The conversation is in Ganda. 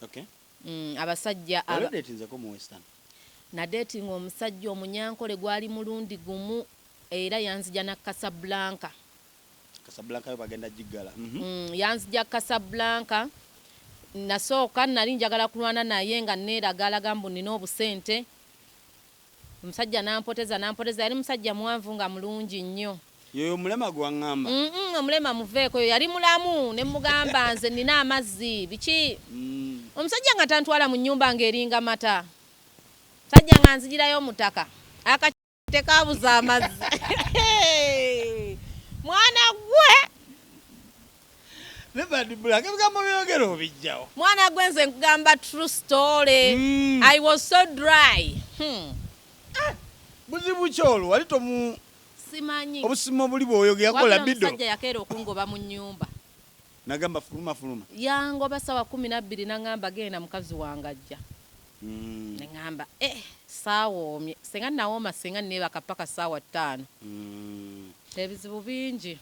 Okay. Abasajja datinzeko mu Western. Na dating omusajja omunyankole gwali mulundi gumu era yanzija na Casablanca. Casablanca yo bagenda jiggala. Yanzija Casablanca. Nasooka nali njagala kulwana naye nga neeragalaga mbu nina obusente. Omusajja nampoteza yali musajja muwanvu nga mulungi nnyo. Yoyo mulema gwangamba. Omulema muveeko yali mulamu ne mugamba nze nina amazzi biki. Omusajja nga tantwala mu nnyumba ng'eringa mata. Sajja nga nzigirayo mutaka. Akate kabuza amazzi. Mwana gwe. Nebadi bulaka bigambo byogero obijjawo. Mwana gwe nze nkugamba true story. I was so dry. Buzibu kyolo wali tomu simanyi. Obusimo buli bwoyogera kola bido. Omusajja yakeera okungoba mu nnyumba. Nagamba fuluma. Yangoba sawa 12 nangamba genda mukazi wange ajja. Nengamba saawa omye senga nawooma senga neebaka paka saawa 5. Ebizibu bingi.